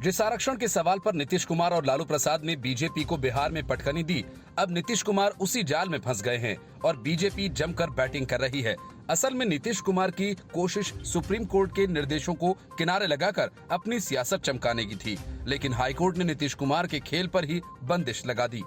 जिस आरक्षण के सवाल पर नीतीश कुमार और लालू प्रसाद ने बीजेपी को बिहार में पटखनी दी, अब नीतीश कुमार उसी जाल में फंस गए हैं और बीजेपी जमकर बैटिंग कर रही है। असल में नीतीश कुमार की कोशिश सुप्रीम कोर्ट के निर्देशों को किनारे लगाकर अपनी सियासत चमकाने की थी, लेकिन हाईकोर्ट ने नीतीश कुमार के खेल पर ही बंदिश लगा दी।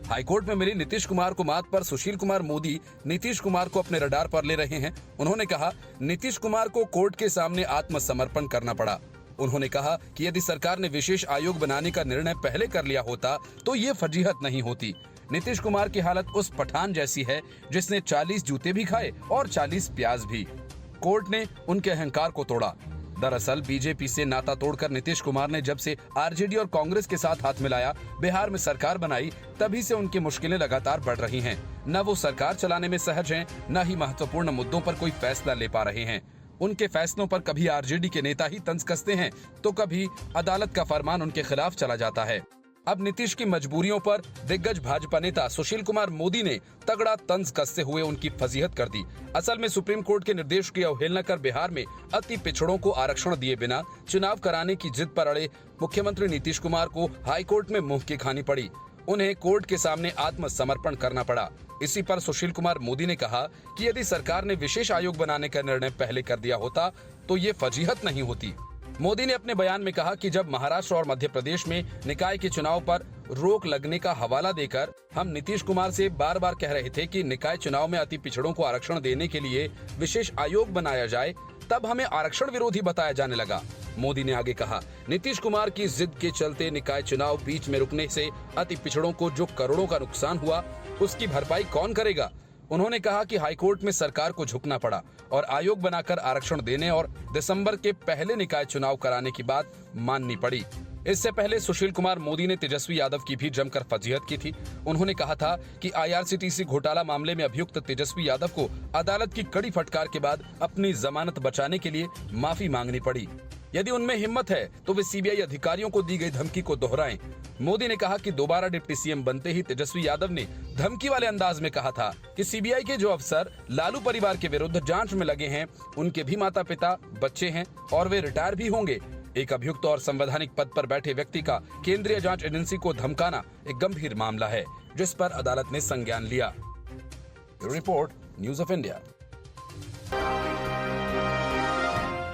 हाईकोर्ट में मिली नीतीश कुमार को मात पर सुशील कुमार मोदी नीतीश कुमार को अपने रडार पर ले रहे हैं। उन्होंने कहा, नीतीश कुमार को कोर्ट के सामने आत्मसमर्पण करना पड़ा। उन्होंने कहा कि यदि सरकार ने विशेष आयोग बनाने का निर्णय पहले कर लिया होता तो ये फजीहत नहीं होती। नीतीश कुमार की हालत उस पठान जैसी है जिसने 40 जूते भी खाए और 40 प्याज भी। कोर्ट ने उनके अहंकार को तोड़ा। दरअसल बीजेपी से नाता तोड़कर नीतीश कुमार ने जब से आरजेडी और कांग्रेस के साथ हाथ मिलाया, बिहार में सरकार बनाई, तभी से उनकी मुश्किलें लगातार बढ़ रही हैं। न वो सरकार चलाने में सहज हैं, न ही महत्वपूर्ण मुद्दों पर कोई फैसला ले पा रहे हैं। उनके फैसलों पर कभी आरजेडी के नेता ही तंज कसते हैं तो कभी अदालत का फरमान उनके खिलाफ चला जाता है। अब नीतीश की मजबूरियों पर दिग्गज भाजपा नेता सुशील कुमार मोदी ने तगड़ा तंज कसते हुए उनकी फजीहत कर दी। असल में सुप्रीम कोर्ट के निर्देश की अवहेलना कर बिहार में अति पिछड़ों को आरक्षण दिए बिना चुनाव कराने की जिद पर अड़े मुख्यमंत्री नीतीश कुमार को हाईकोर्ट में मुंह की खानी पड़ी। उन्हें कोर्ट के सामने आत्मसमर्पण करना पड़ा। इसी पर सुशील कुमार मोदी ने कहा कि यदि सरकार ने विशेष आयोग बनाने का निर्णय पहले कर दिया होता तो ये फजीहत नहीं होती। मोदी ने अपने बयान में कहा कि जब महाराष्ट्र और मध्य प्रदेश में निकाय के चुनाव पर रोक लगने का हवाला देकर हम नीतीश कुमार से बार बार कह रहे थे कि निकाय चुनाव में अति पिछड़ों को आरक्षण देने के लिए विशेष आयोग बनाया जाए, तब हमें आरक्षण विरोधी बताया जाने लगा। मोदी ने आगे कहा, नीतीश कुमार की जिद के चलते निकाय चुनाव बीच में रुकने से अति पिछड़ों को जो करोड़ों का नुकसान हुआ, उसकी भरपाई कौन करेगा। उन्होंने कहा कि हाईकोर्ट में सरकार को झुकना पड़ा और आयोग बनाकर आरक्षण देने और दिसंबर के पहले निकाय चुनाव कराने की बात माननी पड़ी। इससे पहले सुशील कुमार मोदी ने तेजस्वी यादव की भी जमकर फजीहत की थी। उन्होंने कहा था कि आईआरसीटीसी घोटाला मामले में अभियुक्त तेजस्वी यादव को अदालत की कड़ी फटकार के बाद अपनी जमानत बचाने के लिए माफी मांगनी पड़ी। यदि उनमें हिम्मत है तो वे सीबीआई अधिकारियों को दी गई धमकी को दोहराएं। मोदी ने कहा कि दोबारा डिप्टी सीएम बनते ही तेजस्वी यादव ने धमकी वाले अंदाज में कहा था कि सीबीआई के जो अफसर लालू परिवार के विरुद्ध जांच में लगे हैं, उनके भी माता पिता, बच्चे हैं और वे रिटायर भी होंगे। एक अभियुक्त और संवैधानिक पद पर बैठे व्यक्ति का केंद्रीय जांच एजेंसी को धमकाना एक गंभीर मामला है, जिस पर अदालत ने संज्ञान लिया। Report, news of India.